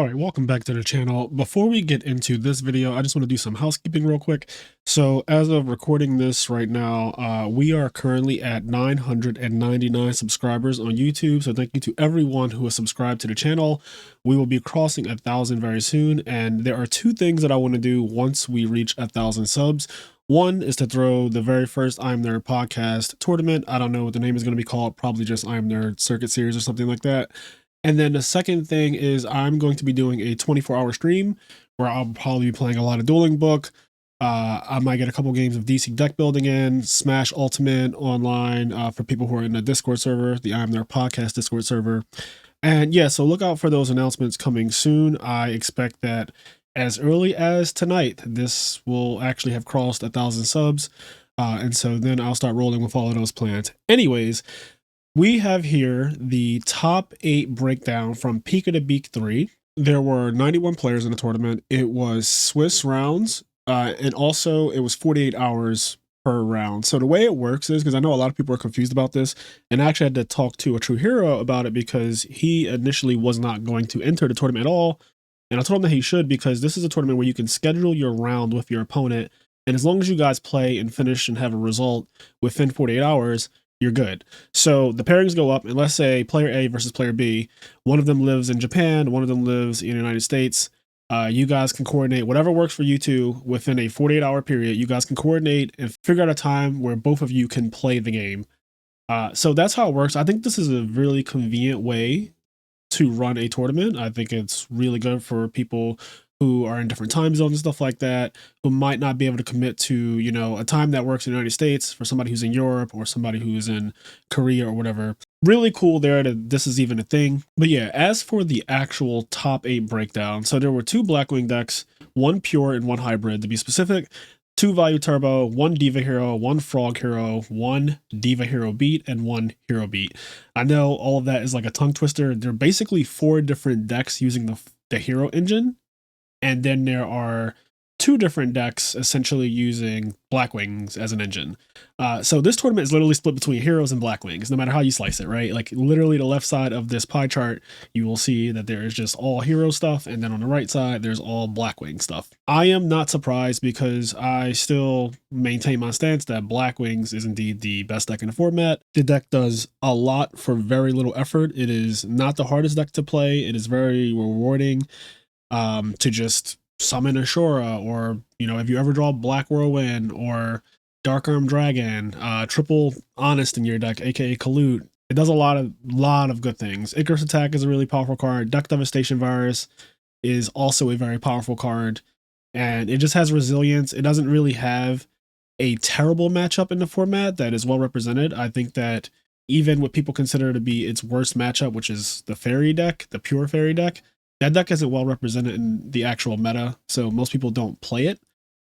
All right, welcome back to the channel. Before we get into this video, I just want to do some housekeeping real quick. So as of recording this right now, we are currently at 999 subscribers on YouTube. So thank you to everyone who has subscribed to the channel. We will be crossing 1,000 very soon. And there are two things that I want to do once we reach 1,000 subs. One is to throw the very first IMNerdpodcast tournament. I don't know what the name is going to be called, probably just IMNerd Circuit Series or something like that. And then the second thing is I'm going to be doing a 24-hour stream where I'll probably be playing a lot of Dueling Book. I might get a couple games of DC deck building in, Smash Ultimate online for people who are in the Discord server, the IMNerdpodcast Discord server. And yeah, so look out for those announcements coming soon. I expect that as early as tonight, this will actually have crossed 1,000 subs. And so then I'll start rolling with all of those plans. Anyways, we have here the top 8 breakdown from Beak to Beak 3. There were 91 players in the tournament. It was Swiss rounds, and also it was 48 hours per round. So the way it works is, because I know a lot of people are confused about this, and I actually had to talk to a true hero about it because he initially was not going to enter the tournament at all. And I told him that he should, because this is a tournament where you can schedule your round with your opponent, and as long as you guys play and finish and have a result within 48 hours, you're good. So the pairings go up, and let's say player A versus player B. One of them lives in Japan, one of them lives in the United States. You guys can coordinate whatever works for you two within a 48-hour period. You guys can coordinate and figure out a time where both of you can play the game. So that's how it works. I think this is a really convenient way to run a tournament. I think it's really good for people who are in different time zones and stuff like that, who might not be able to commit to, you know, a time that works in the United States for somebody who's in Europe or somebody who's in Korea or whatever. Really cool there that this is even a thing. But yeah, as for the actual top 8 breakdown, so there were 2 Blackwing decks, 1 pure and 1 hybrid to be specific, 2 value turbo, 1 diva hero, 1 frog hero, 1 diva hero beat, and 1 hero beat. I know all of that is like a tongue twister. They're basically 4 different decks using the hero engine. And then there are 2 different decks essentially using Blackwings as an engine. So this tournament is literally split between heroes and Blackwings, no matter how you slice it, right? Like literally the left side of this pie chart, you will see that there is just all hero stuff. And then on the right side, there's all Blackwing stuff. I am not surprised because I still maintain my stance that Blackwings is indeed the best deck in the format. The deck does a lot for very little effort. It is not the hardest deck to play. It is very rewarding. To just summon Ashura, or, you know, if you ever draw Black Whirlwind or Dark Arm Dragon, triple Honest in your deck, aka Kalut. It does a lot of good things. Icarus Attack is a really powerful card. Deck Devastation Virus is also a very powerful card, and it just has resilience. It doesn't really have a terrible matchup in the format that is well represented. I think that even what people consider to be its worst matchup, which is the Fairy deck, the pure Fairy deck, that deck isn't well represented in the actual meta, so most people don't play it.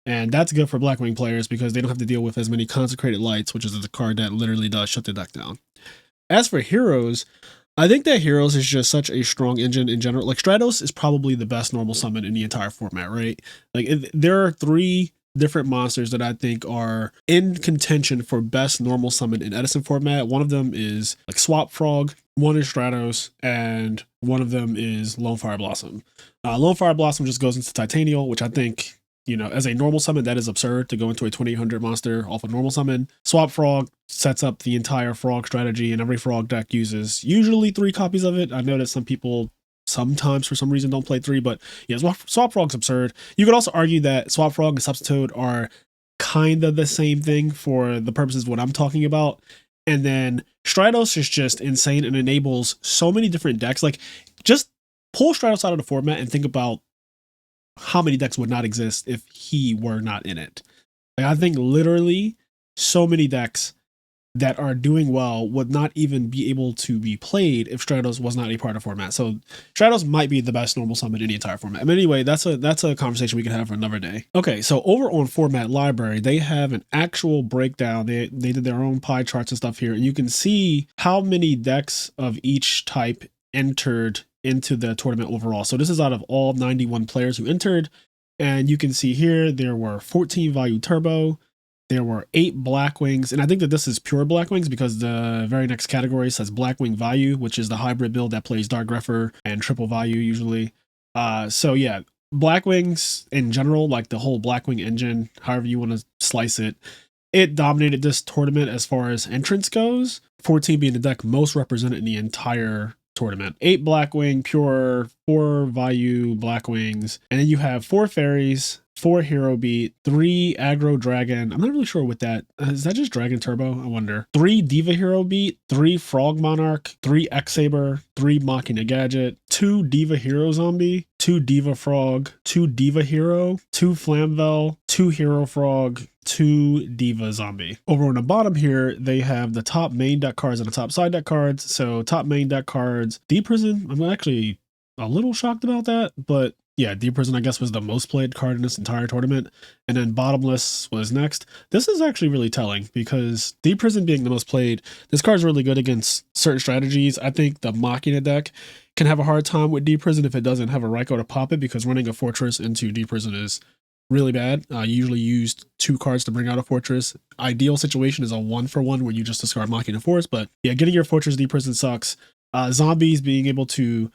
And that's good for Blackwing players because they don't have to deal with as many Consecrated Lights, which is the card that literally does shut the deck down. As for heroes, I think that heroes is just such a strong engine in general. Like Stratos is probably the best normal summon in the entire format, right? Like there are 3 different monsters that I think are in contention for best normal summon in Edison format. One of them is like Swap Frog, one is Stratos, and one of them is Lone Fire Blossom. Lone Fire Blossom just goes into Titanial, which I think, you know, as a normal summon, that is absurd to go into a 2800 monster off a normal summon. Swap Frog sets up the entire frog strategy, and every frog deck uses usually 3 copies of it. I know that some people sometimes for some reason don't play 3, but yeah, Swap Frog's absurd. You could also argue that Swap Frog and Substitute are kind of the same thing for the purposes of what I'm talking about. And then Stratos is just insane and enables so many different decks. Like, just pull Stratos out of the format and think about how many decks would not exist if he were not in it. Like, I think literally so many decks that are doing well would not even be able to be played if Stratos was not a part of the format. So Stratos might be the best normal summon in the entire format. But anyway, that's a conversation we can have for another day. Okay, so over on Format Library, they have an actual breakdown. They did their own pie charts and stuff here, and you can see how many decks of each type entered into the tournament overall. So this is out of all 91 players who entered, and you can see here there were 14 Value Turbo, there were 8 Blackwings, and I think that this is pure Blackwings because the very next category says Blackwing Value, which is the hybrid build that plays Dark Grepher and triple Value usually. So yeah, Blackwings in general, like the whole Blackwing engine, however you want to slice it, it dominated this tournament as far as entrance goes, 14 being the deck most represented in the entire tournament. 8 Blackwing, pure, 4 Vayu Blackwings, and then you have 4 fairies, 4 Hero Beat, 3 Aggro Dragon. I'm not really sure what that is. That just Dragon Turbo? I wonder. 3 Diva Hero Beat, 3 Frog Monarch, 3 X Saber, 3 Machina Gadget, 2 Diva Hero Zombie, 2 Diva Frog, 2 Diva Hero, 2 Flamvel, 2 Hero Frog, 2 Diva Zombie. Over on the bottom here, they have the top main deck cards and the top side deck cards. So top main deck cards, Deep Prison. I'm actually a little shocked about that, but yeah, Deep Prison, I guess, was the most played card in this entire tournament. And then Bottomless was next. This is actually really telling because Deep Prison being the most played, this card's really good against certain strategies. I think the Machina deck can have a hard time with Deep Prison if it doesn't have a Ryko to pop it, because running a Fortress into Deep Prison is really bad. You usually use 2 cards to bring out a Fortress. Ideal situation is a 1-for-1 where you just discard Machina Force, but yeah, getting your Fortress Deep Prison sucks. Zombies being able to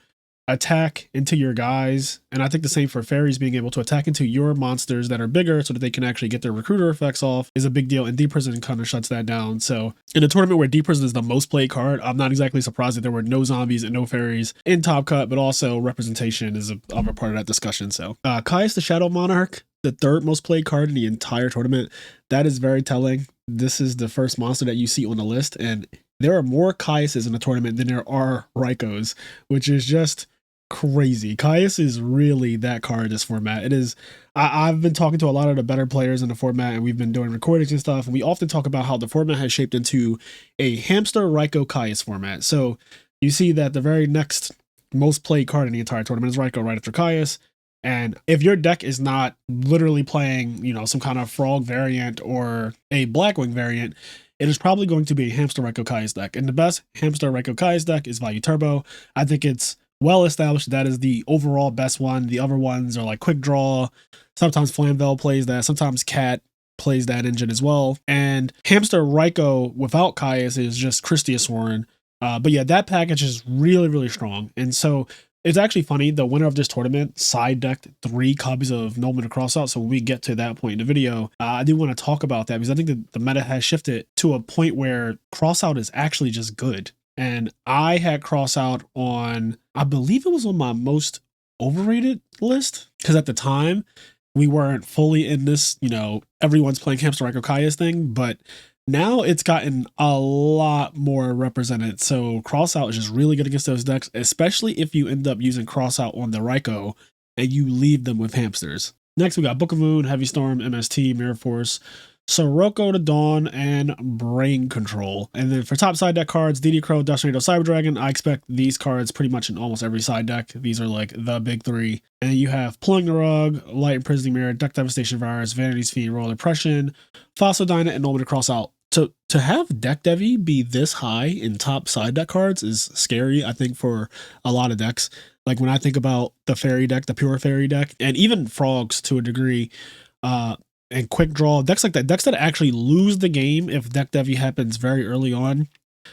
attack into your guys, and I think the same for fairies being able to attack into your monsters that are bigger so that they can actually get their recruiter effects off is a big deal, and Deep Prison kind of shuts that down. So in a tournament where Deep Prison is the most played card, I'm not exactly surprised that there were no zombies and no fairies in Top Cut, but also representation is a other part of that discussion. So Caius the Shadow Monarch, the 3rd most played card in the entire tournament. That is very telling. This is the first monster that you see on the list, and there are more Caiuses in the tournament than there are Rykos, which is just crazy. Caius is really that card in this format. It is. I've been talking to a lot of the better players in the format, and we've been doing recordings and stuff, and we often talk about how the format has shaped into a hamster Ryko Caius format. So you see that the very next most played card in the entire tournament is Ryko right after Caius. And if your deck is not literally playing, you know, some kind of frog variant or a Blackwing variant, it is probably going to be a hamster Ryko Caius deck. And the best hamster Ryko Caius deck is Vayu Turbo. I think it's well established that is the overall best one. The other ones are like Quick Draw. Sometimes Flamvel plays that. Sometimes Cat plays that engine as well. And hamster Ryko without Caius is just Christius Warren. But yeah, that package is really, really strong. And so it's actually funny, the winner of this tournament side decked 3 copies of Nomen to Crossout. So when we get to that point in the video, I do want to talk about that because I think that the meta has shifted to a point where Crossout is actually just good. And I had Crossout on, I believe it was on my most overrated list, because at the time we weren't fully in this, you know, everyone's playing Hamster Ryko Caius thing, but now it's gotten a lot more represented. So Crossout is just really good against those decks, especially if you end up using Crossout on the Ryko and you leave them with hamsters. Next, we got Book of Moon, Heavy Storm, MST, Mirror Force, Sirocco to Dawn, and Brain Control. And then for top side deck cards, DD Crow, Dust Tornado, Cyber Dragon. I expect these cards pretty much in almost every side deck. These are like the big 3. And you have Pulling the Rug, Light Imprisoning Mirror, Deck Devastation Virus, Vanity's Fiend, Royal Oppression, Fossil Dyna, and Nomen to Crossout. To have Deck Devi be this high in top side deck cards is scary, I think, for a lot of decks. Like when I think about the fairy deck, the pure fairy deck, and even frogs to a degree, and quick draw, decks like that, decks that actually lose the game if Deck Devi happens very early on.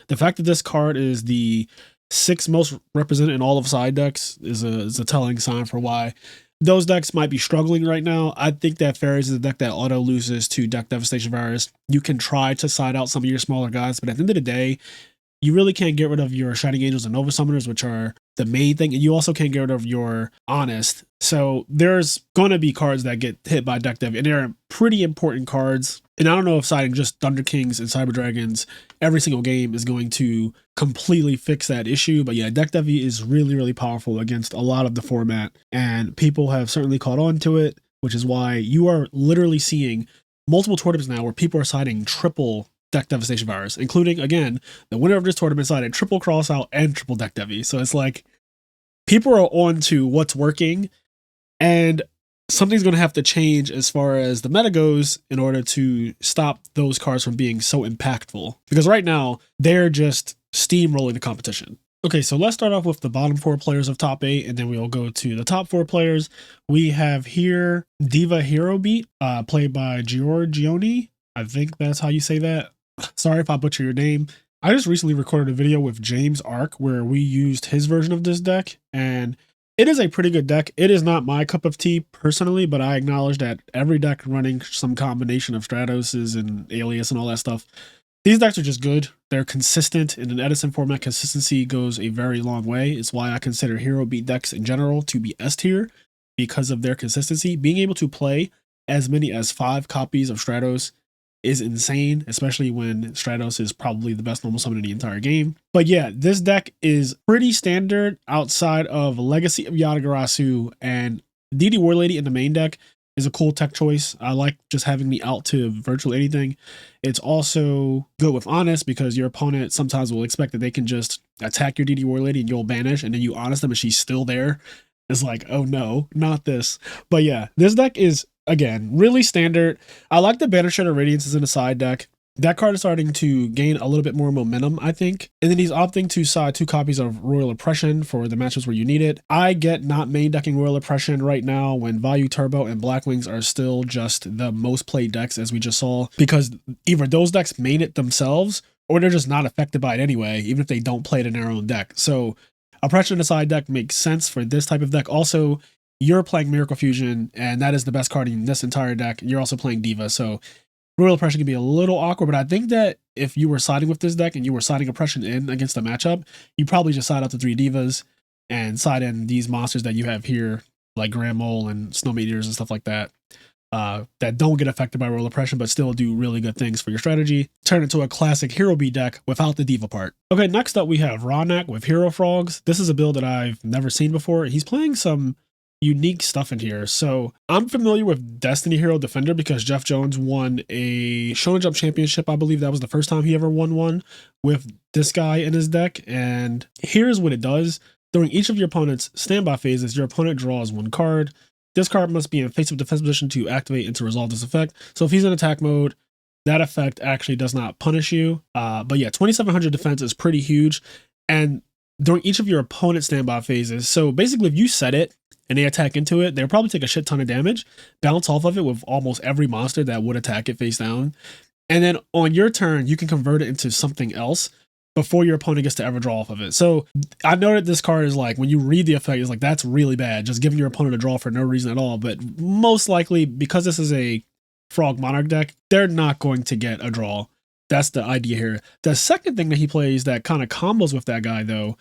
The fact that this card is the 6th most represented in all of side decks is a telling sign for why those decks might be struggling right now. I think that Fairies is a deck that auto loses to Deck Devastation Virus. You can try to side out some of your smaller guys, but at the end of the day, you really can't get rid of your Shining Angels and Nova Summoners, which are the main thing, and you also can't get rid of your Honest. So there's going to be cards that get hit by Deck Dev, and they're pretty important cards. And I don't know if siding just Thunder Kings and Cyber Dragons every single game is going to completely fix that issue. But yeah, Deck Devi is really, really powerful against a lot of the format, and people have certainly caught on to it, which is why you are literally seeing multiple tournaments now where people are siding triple Deck Devastation Virus, including, again, the winner of this tournament sided triple Crossout and triple Deck Devi. So it's like people are on to what's working, and something's going to have to change as far as the meta goes in order to stop those cards from being so impactful. Because right now, they're just steamrolling the competition. Okay, so let's start off with the bottom 4 players of top 8, and then we'll go to the top 4 players. We have here Diva Hero Beat, played by Giorgione. I think that's how you say that. Sorry if I butcher your name. I just recently recorded a video with James Ark where we used his version of this deck, and It is a pretty good deck. It is not my cup of tea personally, but I acknowledge that every deck running some combination of Stratoses and Alias and all that stuff, these decks are just good. They're consistent. In an Edison format, consistency goes a very long way. It's why I consider hero beat decks in general to be S tier because of their consistency. Being able to play as many as 5 copies of Stratos is insane, especially when Stratos is probably the best normal summon in the entire game. But yeah, this deck is pretty standard outside of Legacy of Yatagarasu, and DD War Lady in the main deck is a cool tech choice. I like just having me out to virtually anything. It's also good with Honest because your opponent sometimes will expect that they can just attack your DD War Lady and you'll banish, and then you Honest them and she's still there. It's like, oh no, not this. But yeah, this deck is, again, really standard. I like the Banisher of Radiance is in the side deck. That card is starting to gain a little bit more momentum, I think. And then he's opting to side 2 copies of Royal Oppression for the matches where you need it. I get not main decking Royal Oppression right now when Value Turbo and Blackwings are still just the most played decks, as we just saw, because either those decks main it themselves or they're just not affected by it anyway, even if they don't play it in their own deck. So Oppression in the side deck makes sense for this type of deck. Also, you're playing Miracle Fusion, and that is the best card in this entire deck. You're also playing Diva, so Royal Oppression can be a little awkward, but I think that if you were siding with this deck and you were siding Oppression in against a matchup, you probably just side out the 3 Divas and side in these monsters that you have here, like Grand Mole and Snow Meteors and stuff like that, that don't get affected by Royal Oppression, but still do really good things for your strategy. Turn into a classic Hero Beat deck without the Diva part. Okay, next up we have Ronak with Hero Frogs. This is a build that I've never seen before. He's playing some unique stuff in here. So I'm familiar with Destiny Hero Defender because Jeff Jones won a Shonen Jump Championship. I believe that was the first time he ever won one with this guy in his deck. And here's what it does. During each of your opponent's standby phases, your opponent draws 1 card. This card must be in face-up defense position to activate and to resolve this effect. So if he's in attack mode, that effect actually does not punish you. But yeah, 2700 defense is pretty huge. And during each of your opponent's standby phases, so basically if you set it and they attack into it, they'll probably take a shit ton of damage, bounce off of it with almost every monster that would attack it face down. And then on your turn, you can convert it into something else before your opponent gets to ever draw off of it. So I know that this card is like, when you read the effect, it's like, that's really bad, just giving your opponent a draw for no reason at all. But most likely, because this is a Frog Monarch deck, they're not going to get a draw. That's the idea here. The second thing that he plays that kind of combos with that guy, though,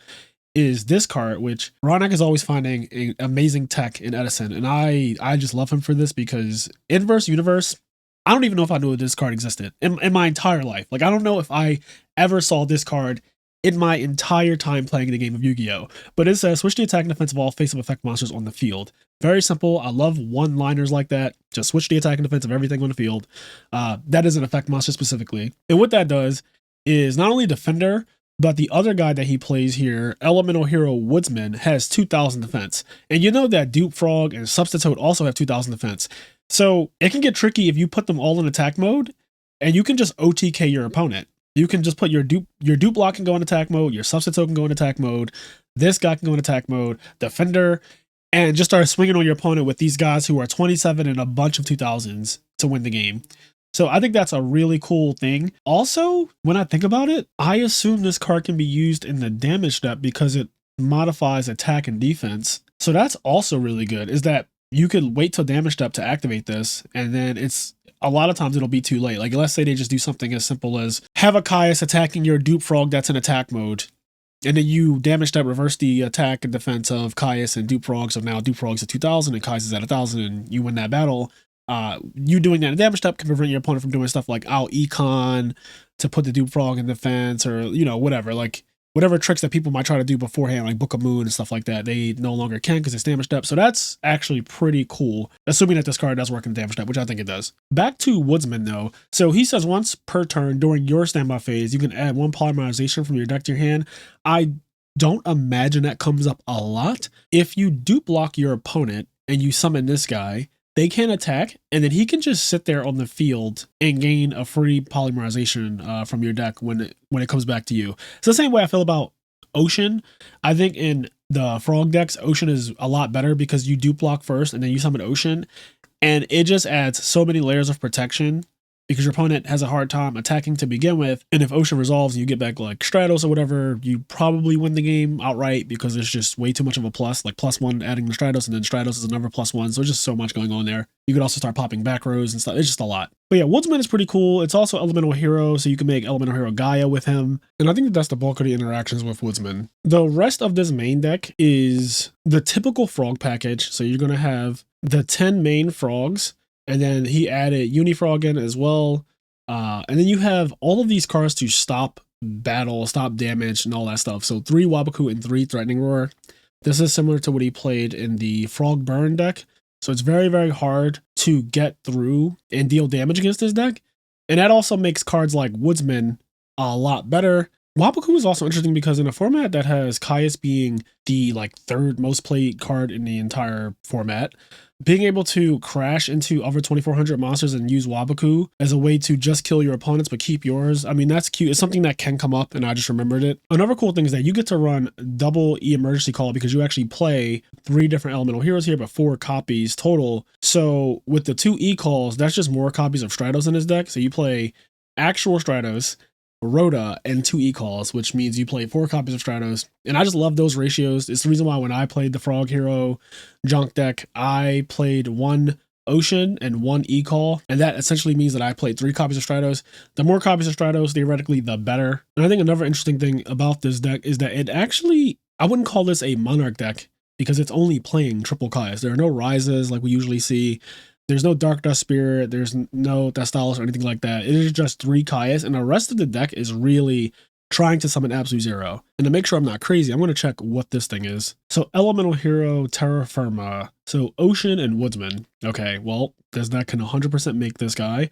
is this card, which Ronak is always finding an amazing tech in Edison. And I just love him for this because Inverse Universe, I don't even know if I knew this card existed in my entire life. Like, I don't know if I ever saw this card in my entire time playing the game of Yu-Gi-Oh! But it says, switch the attack and defense of all face-up effect monsters on the field. Very simple. I love one-liners like that. Just switch the attack and defense of everything on the field. That is an effect monster specifically. And what that does is not only Defender, but the other guy that he plays here, Elemental Hero Woodsman, has 2000 defense. And you know that Dupe Frog and Substitute also have 2000 defense. So it can get tricky if you put them all in attack mode, and you can just OTK your opponent. You can just put your dupe block can go in attack mode, your Substitute can go in attack mode, this guy can go in attack mode, Defender, and just start swinging on your opponent with these guys who are 27 and a bunch of 2000s to win the game. So I think that's a really cool thing. Also, when I think about it, I assume this card can be used in the damage step because it modifies attack and defense. So that's also really good, is that you could wait till damage step to activate this, and then it's a lot of times it'll be too late. Like, let's say they just do something as simple as have a Caius attacking your Dupe Frog that's in attack mode, and then you damage step reverse the attack and defense of Caius and Dupe Frog. So now Dupe Frog's at 2000 and Caius is at 1000, and you win that battle. You doing that in damage step can prevent your opponent from doing stuff like I'll Econ to put the Dupe Frog in defense, or, you know, whatever. Like, whatever tricks that people might try to do beforehand, like Book of Moon and stuff like that, they no longer can because it's damage step. So that's actually pretty cool, assuming that this card does work in damage step, which I think it does. Back to Woodsman, though. So he says once per turn during your standby phase, you can add 1 polymerization from your deck to your hand. I don't imagine that comes up a lot. If you dupe block your opponent and you summon this guy, they can attack, and then he can just sit there on the field and gain a free polymerization from your deck when it comes back to you. It's the same way I feel about Ocean. I think in the Frog decks, Ocean is a lot better because you dupe block first, and then you summon Ocean, and it just adds so many layers of protection because your opponent has a hard time attacking to begin with. And if Ocean resolves and you get back like Stratos or whatever, you probably win the game outright because it's just way too much of a plus, like +1 adding the Stratos, and then Stratos is another +1. So there's just so much going on there. You could also start popping back rows and stuff. It's just a lot. But yeah, Woodsman is pretty cool. It's also Elemental Hero, so you can make Elemental Hero Gaia with him. And I think that's the bulk of the interactions with Woodsman. The rest of this main deck is the typical frog package. So you're going to have the 10 main frogs, and then he added Unifrog in as well. And then you have all of these cards to stop battle, stop damage, and all that stuff. So 3 Waboku and 3 Threatening Roar. This is similar to what he played in the Frog Burn deck. So it's very, very hard to get through and deal damage against this deck. And that also makes cards like Woodsman a lot better. Waboku is also interesting because in a format that has Caius being the like 3rd most played card in the entire format, being able to crash into other 2400 monsters and use Waboku as a way to just kill your opponents but keep yours, I mean, that's cute. It's something that can come up, and I just remembered it. Another cool thing is that you get to run double emergency call because you actually play 3 different elemental heroes here, but 4 copies total. So with the 2 e-calls, that's just more copies of Stratos in his deck. So you play actual Stratos, Rhoda, and 2 e-calls, which means you play 4 copies of Stratos. And I just love those ratios. It's the reason why when I played the Frog Hero junk deck, I played 1 Ocean and 1 e-call, and that essentially means that I played 3 copies of Stratos. The more copies of Stratos, theoretically, the better. And I think another interesting thing about this deck is that it actually, I wouldn't call this a Monarch deck because it's only playing triple Caius. There are no rises like we usually see. There's no Dark Dust Spirit, there's no Thestalos or anything like that. It is just 3 Caius, and the rest of the deck is really trying to summon Absolute Zero. And to make sure I'm not crazy, I'm going to check what this thing is. So Elemental Hero, Terra Firma, so Ocean and Woodsman. Okay, well, this deck can 100% make this guy.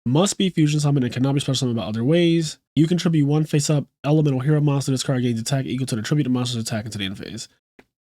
Must be fusion summon and cannot be special summoned by other ways. You contribute 1 face-up Elemental Hero monster. This card gains attack equal to the tribute to monster's attack into the end phase.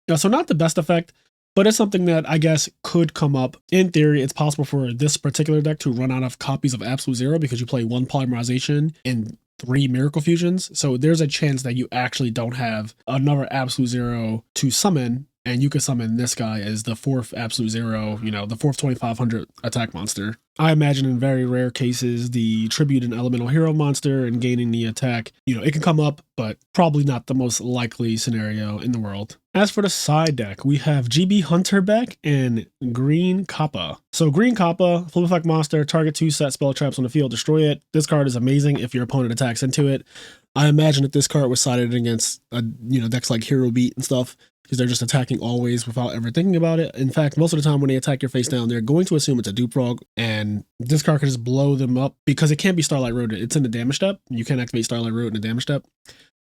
Now, so not the best effect, but it's something that I guess could come up. In theory, it's possible for this particular deck to run out of copies of Absolute Zero because you play 1 Polymerization and 3 Miracle Fusions. So there's a chance that you actually don't have another Absolute Zero to summon, and you could summon this guy as the 4th Absolute Zero, you know, the 4th 2500 attack monster. I imagine in very rare cases, the Tribute and Elemental Hero monster and gaining the attack, you know, it can come up, but probably not the most likely scenario in the world. As for the side deck, we have GB Hunter back and Green Kappa. So Green Kappa, flip effect monster, target 2 set spell traps on the field, destroy it. This card is amazing if your opponent attacks into it. I imagine that this card was sided against, decks like Hero Beat and stuff, because they're just attacking always without ever thinking about it. In fact, most of the time when they attack your face down, they're going to assume it's a dupe frog, and this card can just blow them up because it can't be Starlight Road. It's in the damage step. You can't activate Starlight Road in the damage step.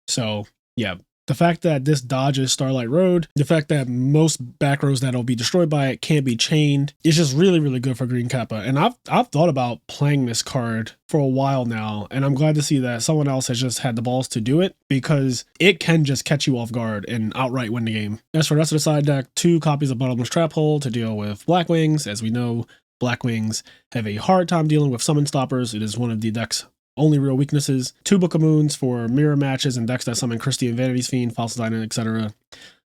So yeah, the fact that this dodges Starlight Road, the fact that most back rows that'll be destroyed by it can't be chained, is just really, really good for Green Kappa. And I've thought about playing this card for a while now, and I'm glad to see that someone else has just had the balls to do it, because it can just catch you off guard and outright win the game. As for the rest of the side deck, 2 copies of Bottomless Trap Hole to deal with Blackwings. As we know, Blackwings have a hard time dealing with summon stoppers. It is one of the deck's only real weaknesses. 2 Book of Moons for mirror matches and decks that summon Christie and Vanity's Fiend, Fossil Dynamic, etc.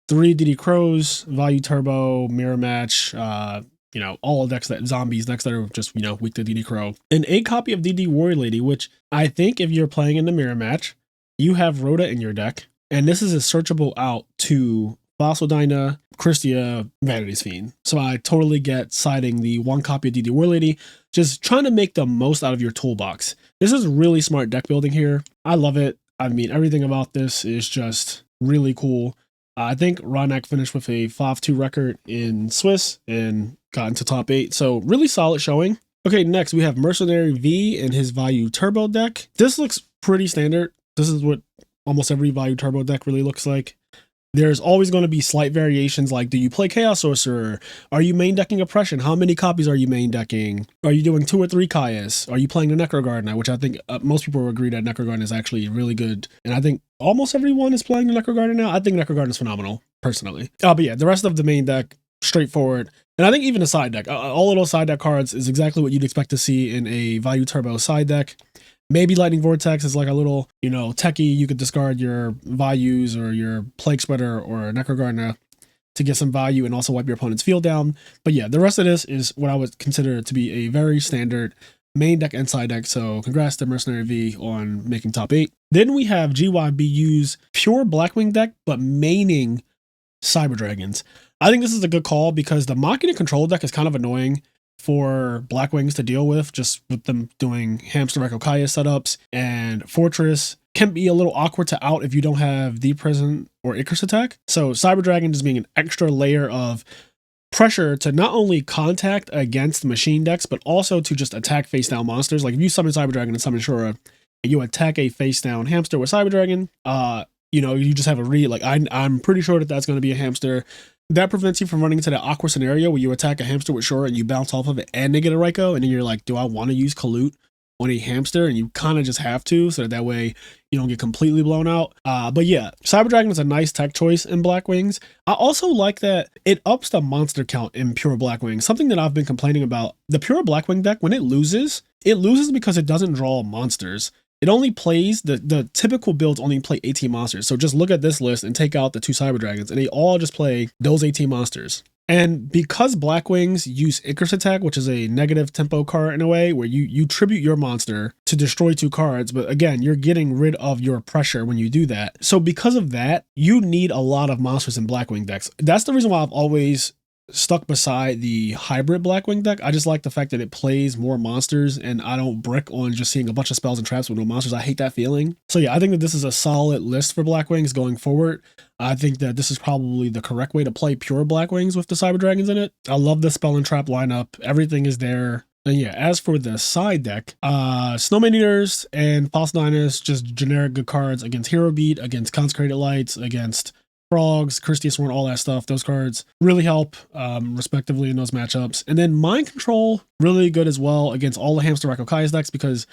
3 DD Crows, Value Turbo, mirror match, all decks decks that are just, weak to DD Crow. An 8 copy of DD Warrior Lady, which I think if you're playing in the mirror match, you have Rhoda in your deck, and this is a searchable out to Fossil Dyna, Christia, Vanity's Fiend. So I totally get siding the 1 copy of DD Warrior Lady, just trying to make the most out of your toolbox. This is really smart deck building here. I love it. I mean, everything about this is just really cool. I think Ronak finished with a 5-2 record in Swiss and got into top 8. So really solid showing. Okay, next we have Mercenary V and his Value Turbo deck. This looks pretty standard. This is what almost every Value Turbo deck really looks like. There's always going to be slight variations, like, do you play Chaos Sorcerer? Are you main decking Oppression? How many copies are you main decking? Are you doing 2 or 3 Caius? Are you playing the Necro Gardener? Which I think most people will agree that Necro Gardener is actually really good. And I think almost everyone is playing the Necro Gardener now. I think Necro Gardener is phenomenal, personally. But yeah, the rest of the main deck, straightforward. And I think even the side deck, all of those side deck cards is exactly what you'd expect to see in a Value Turbo side deck. Maybe Lightning Vortex is like a little, techie. You could discard your Values or your Plague Spreader or Necro Gardener to get some value and also wipe your opponent's field down. But yeah, the rest of this is what I would consider to be a very standard main deck and side deck. So congrats to Mercenary V on making top 8. Then we have GYBU's pure Blackwing deck, but maining Cyber Dragons. I think this is a good call because the Machina control deck is kind of annoying for Blackwings to deal with, just with them doing Hamster Echo Kaya setups, and Fortress can be a little awkward to out if you don't have Deep Prison or Icarus attack. So Cyber Dragon just being an extra layer of pressure to not only contact against machine decks, but also to just attack face down monsters. Like if you summon Cyber Dragon and summon Shura, and you attack a face down hamster with Cyber Dragon, you know, you just have a read. Like I'm pretty sure that that's going to be a hamster. That prevents you from running into that awkward scenario where you attack a hamster with Shura and you bounce off of it and they get a Raikou, and then you're like, do I want to use Kalut on a hamster? And you kind of just have to, so that way you don't get completely blown out. But yeah, Cyber Dragon is a nice tech choice in Blackwings. I also like that it ups the monster count in pure Blackwing. Something that I've been complaining about, the pure Blackwing deck, when it loses because it doesn't draw monsters. It only plays, the typical builds only play 18 monsters. So just look at this list and take out the 2 Cyber Dragons, and they all just play those 18 monsters. And because Blackwings use Icarus attack, which is a negative tempo card in a way, where you tribute your monster to destroy 2 cards, but again, you're getting rid of your pressure when you do that. So because of that, you need a lot of monsters in Blackwing decks. That's the reason why I've always stuck beside the hybrid Blackwing deck. I just like the fact that it plays more monsters and I don't brick on just seeing a bunch of spells and traps with no monsters. I hate that feeling. So yeah, I think that this is a solid list for Blackwings going forward. I think that this is probably the correct way to play pure Blackwings with the Cyber Dragons in it. I love the spell and trap lineup. Everything is there. And yeah, as for the side deck, Snowman Eaters and Fossil Diners, just generic good cards against Hero Beat, against Consecrated Lights, against Frogs, Christie Sworn, all that stuff. Those cards really help, respectively, in those matchups. And then Mind Control, really good as well against all the Hamster Echo Kai's decks, because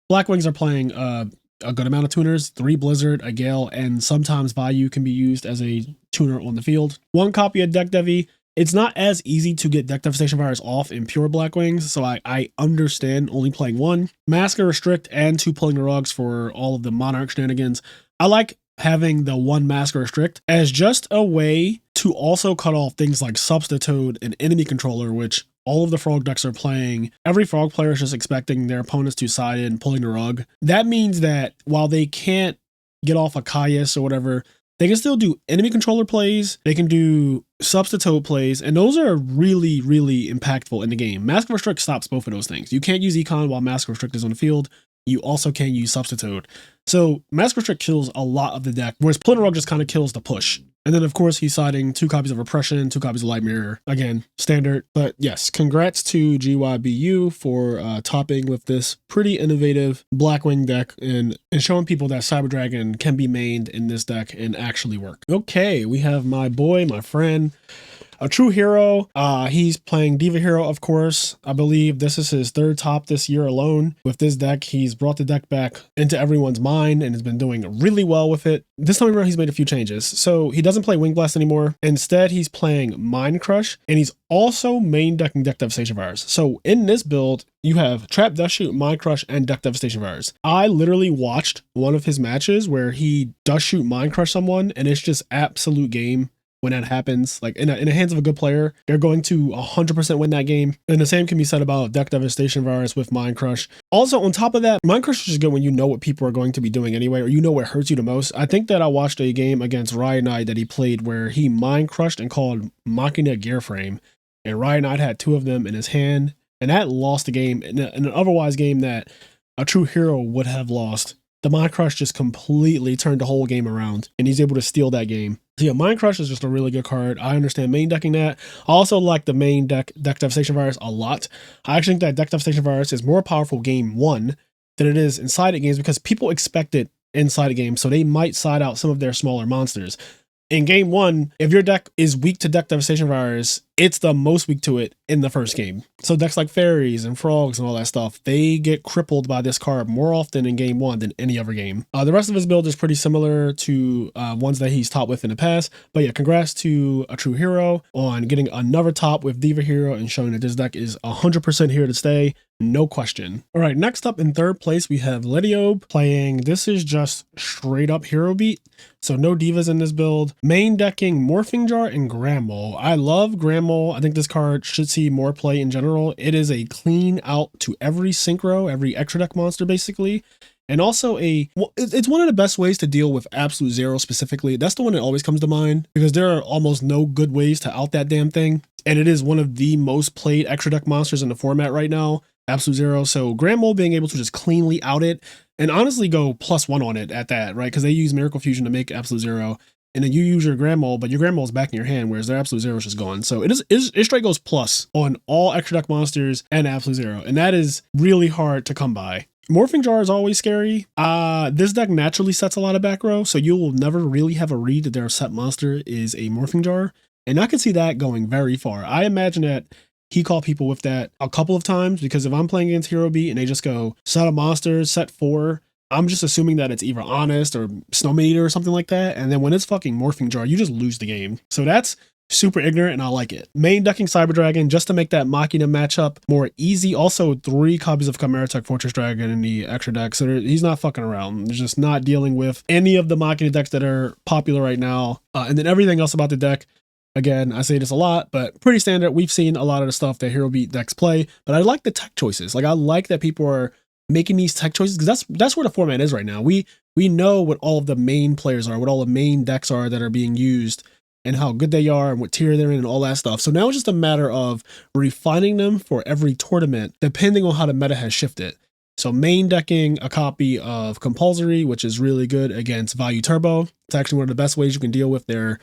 Blackwings are playing a good amount of tuners, 3 Blizzard, a Gale, and sometimes Vayu can be used as a tuner on the field. 1 copy of Deck Devi. It's not as easy to get Deck Devastation Virus off in pure Blackwings, so I understand only playing 1. Masker Restrict and 2 Pulling the Rugs for all of the Monarch shenanigans. I like having the 1 Masker Restrict as just a way to also cut off things like Substitute and Enemy Controller, which all of the Frog decks are playing. Every Frog player is just expecting their opponents to side in, pulling the rug. That means that while they can't get off a Caius or whatever, they can still do Enemy Controller plays, they can do Substitute plays, and those are really, really impactful in the game. Masker Restrict stops both of those things. You can't use Econ while Masker Restrict is on the field. You also can use Substitute. So Masker Restrict kills a lot of the deck, whereas Pulling the Rug just kind of kills the push. And then, of course, he's siding 2 copies of Repression, 2 copies of Light Mirror. Again, standard. But yes, congrats to GYBU for topping with this pretty innovative Blackwing deck and showing people that Cyber Dragon can be mained in this deck and actually work. Okay, we have my boy, my friend, a true hero. He's playing Diva Hero, of course. I believe this is his 3rd top this year alone. With this deck, he's brought the deck back into everyone's mind and has been doing really well with it. This time around, he's made a few changes. So he doesn't play Wing Blast anymore. Instead, he's playing Mind Crush, and he's also main decking Deck Devastation Virus. So in this build, you have Trap, Dust Shoot, Mind Crush, and Deck Devastation Virus. I literally watched one of his matches where he Dust Shoot, Mind Crush someone, and it's just absolute game. When that happens, like in the hands of a good player, they're going to 100% win that game. And the same can be said about Deck Devastation Virus with Mind Crush. Also, on top of that, Mind Crush is just good when you know what people are going to be doing anyway, or you know what hurts you the most. I think that I watched a game against Riot Knight that he played where he Mind Crushed and called Machina Gear Frame, and Riot Knight had 2 of them in his hand, and that lost the game in an otherwise game that a true hero would have lost. The Mind Crush just completely turned the whole game around, and he's able to steal that game. So yeah, Mind Crush is just a really good card. I understand main decking that. I also like the main Deck Devastation Virus a lot. I actually think that Deck Devastation Virus is more powerful game 1 than it is in sided games, because people expect it in sided games, so they might side out some of their smaller monsters. In game 1, if your deck is weak to Deck Devastation Virus, it's the most weak to it in the first game. So decks like Fairies and Frogs and all that stuff, they get crippled by this card more often in game 1 than any other game. The rest of his build is pretty similar to ones that he's topped with in the past. But yeah, congrats to a true hero on getting another top with Diva Hero and showing that this deck is 100% here to stay. No question. All right, next up in 3rd place, we have Letiob playing. This is just straight up hero beat. So no divas in this build. Main decking Morphing Jar and Grandma. I love Grandma Mole, I think this card should see more play in general. It is a clean out to every synchro, every extra deck monster basically. And also it's one of the best ways to deal with Absolute Zero specifically. That's the one that always comes to mind because there are almost no good ways to out that damn thing. And it is one of the most played extra deck monsters in the format right now, Absolute Zero. So Grand Mole being able to just cleanly out it and honestly go +1 on it at that, right? Because they use Miracle Fusion to make Absolute Zero. And then you use your Grand Mole, but your Grand Mole is back in your hand, whereas their Absolute Zero is just gone. So it straight goes plus on all extra deck monsters and Absolute Zero. And that is really hard to come by. Morphing Jar is always scary. This deck naturally sets a lot of back row, so you will never really have a read that their set monster is a Morphing Jar. And I could see that going very far. I imagine that he caught people with that a couple of times because if I'm playing against Hero Beat and they just go set of monsters, set 4, I'm just assuming that it's either Honest or Snowman Eater or something like that. And then when it's fucking Morphing Jar, you just lose the game. So that's super ignorant and I like it. Main decking Cyber Dragon just to make that Machina matchup more easy. Also 3 copies of Chimera Tech Fortress Dragon in the extra deck. So he's not fucking around. He's just not dealing with any of the Machina decks that are popular right now. And then everything else about the deck. Again, I say this a lot, but pretty standard. We've seen a lot of the stuff that Hero Beat decks play, but I like the tech choices. Like I like that people are making these tech choices because that's where the format is right now. We know what all of the main players are, what all the main decks are that are being used and how good they are and what tier they're in and all that stuff. So now it's just a matter of refining them for every tournament, depending on how the meta has shifted. So main decking a copy of Compulsory, which is really good against Value Turbo. It's actually one of the best ways you can deal with their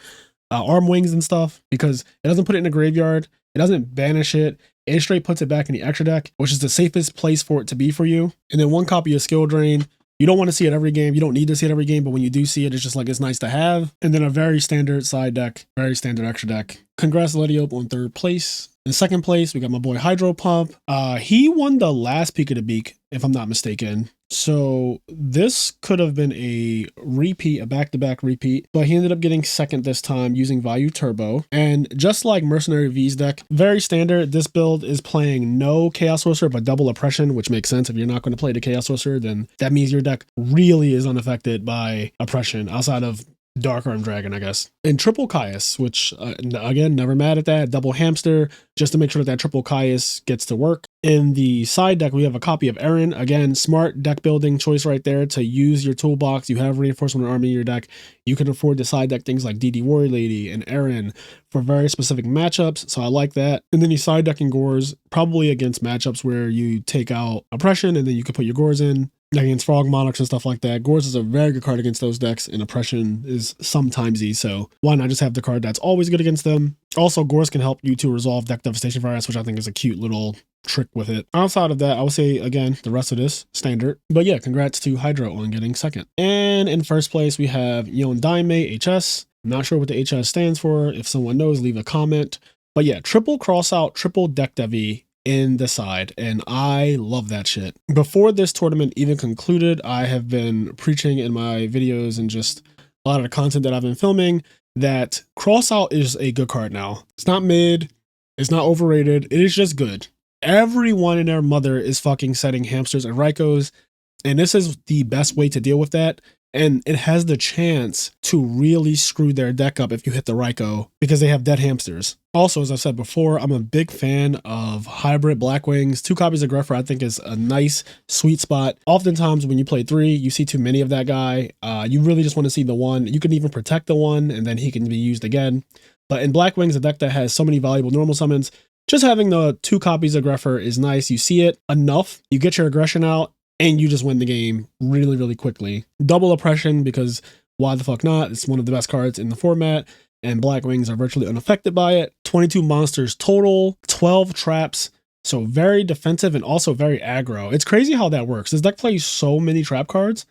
arm wings and stuff because it doesn't put it in the graveyard. It doesn't banish it. It straight puts it back in the extra deck, which is the safest place for it to be for you. And then 1 copy of Skill Drain. You don't want to see it every game. You don't need to see it every game, but when you do see it, it's just like, it's nice to have. And then a very standard side deck, very standard extra deck. Congrats, Letiope, on 3rd place. In 2nd place, we got my boy Hydro Pump. He won the last Peak of the Beak, if I'm not mistaken. So this could have been a repeat, a back-to-back repeat, but he ended up getting 2nd this time using Value Turbo. And just like Mercenary V's deck, very standard. This build is playing no Chaos Sorcerer, but double Oppression, which makes sense. If you're not going to play the Chaos Sorcerer, then that means your deck really is unaffected by Oppression outside of Dark Arm Dragon, I guess. And triple Caius, which again, never mad at that. Double Hamster, just to make sure that triple Caius gets to work. In the side deck, we have a copy of Aaron. Again, smart deck building choice right there to use your toolbox. You have Reinforcement Army in your deck. You can afford to side deck things like DD Warrior Lady and Aaron for very specific matchups. So I like that. And then you side decking Gores, probably against matchups where you take out Oppression and then you can put your Gores in. Against Frog Monarchs and stuff like that. Gores is a very good card against those decks, and Oppression is sometimesy, so why not just have the card that's always good against them? Also, Gores can help you to resolve deck devastation virus, which I think is a cute little trick with it. Outside of that, I would say, again, the rest of this, standard. But yeah, congrats to Hydro on getting 2nd. And in 1st place, we have Yon Daime HS. I'm not sure what the HS stands for. If someone knows, leave a comment. But yeah, triple cross out, triple deck devy in the side, and I love that shit. Before this tournament even concluded, I have been preaching in my videos and just a lot of the content that I've been filming that cross out is a good card now. It's not mid, it's not overrated, it is just good. Everyone and their mother is fucking setting hamsters and Raikos, and this is the best way to deal with that. And it has the chance to really screw their deck up if you hit the Raikou because they have dead hamsters. Also, as I've said before, I'm a big fan of hybrid Black Wings. 2 copies of Greffer I think is a nice sweet spot. Oftentimes when you play 3, you see too many of that guy. You really just want to see the one. You can even protect the one and then he can be used again. But in Black Wings, a deck that has so many valuable normal summons, just having the 2 copies of Greffer is nice. You see it enough, you get your aggression out, and you just win the game really, really quickly. Double Oppression, because why the fuck not? It's one of the best cards in the format, and Black Wings are virtually unaffected by it. 22 monsters total, 12 traps, so very defensive and also very aggro. It's crazy how that works. This deck plays so many trap cards,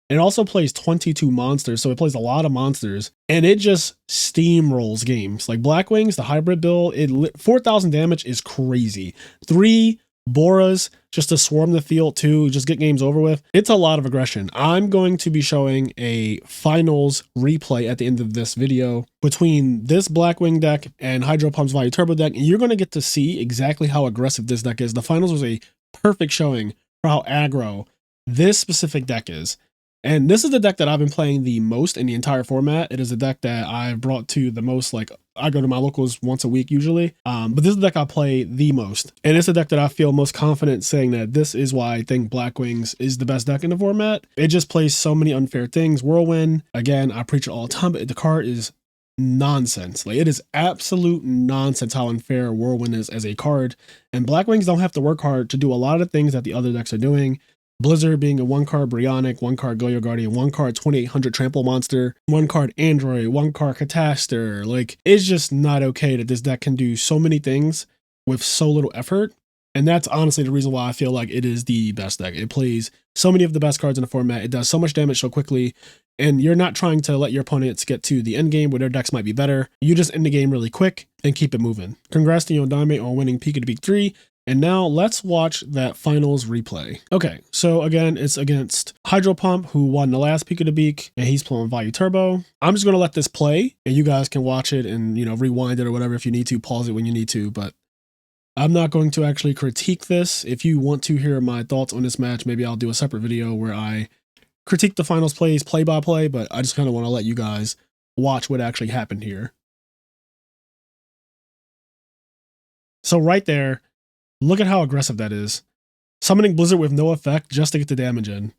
and it also plays 22 monsters, so it plays a lot of monsters, and it just steamrolls games. Like Black Wings, the hybrid build, 4,000 damage is crazy. 3 Boras just to swarm the field too, just get games over with. It's a lot of aggression. I'm going to be showing a finals replay at the end of this video between this Blackwing deck and Hydro Pump's Value Turbo deck, and you're going to get to see exactly how aggressive this deck is. The finals was a perfect showing for how aggro this specific deck is. And this is the deck that I've been playing the most in the entire format. It is a deck that I've brought to the most, like I go to my locals once a week usually. But this is the deck I play the most. And it's a deck that I feel most confident saying that this is why I think Black Wings is the best deck in the format. It just plays so many unfair things. Whirlwind, again, I preach it all the time, but the card is nonsense. Like, it is absolute nonsense how unfair Whirlwind is as a card. And Black Wings don't have to work hard to do a lot of things that the other decks are doing. Blizzard being a 1-card Brionic, 1-card Go Your Guardian, 1-card 2800 Trample Monster, 1-card Android, 1-card Catastor. Like, it's just not okay that this deck can do so many things with so little effort. And that's honestly the reason why I feel like it is the best deck. It plays so many of the best cards in the format. It does so much damage so quickly. And you're not trying to let your opponents get to the end game where their decks might be better. You just end the game really quick and keep it moving. Congrats to Yondame on winning Peak of the Beak 3. And now let's watch that finals replay. Okay, so again, it's against Hydro Pump, who won the last Peak of the Beak, and he's playing Value Turbo. I'm just gonna let this play, and you guys can watch it and, you know, rewind it or whatever if you need to, pause it when you need to, but I'm not going to actually critique this. If you want to hear my thoughts on this match, maybe I'll do a separate video where I critique the finals plays play by play, but I just kind of want to let you guys watch what actually happened here. So right there, look at how aggressive that is. Summoning Blizzard with no effect just to get the damage in.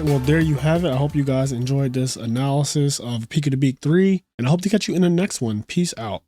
Well, there you have it. I hope you guys enjoyed this analysis of Peak of the Beak 3, and I hope to catch you in the next one. Peace out.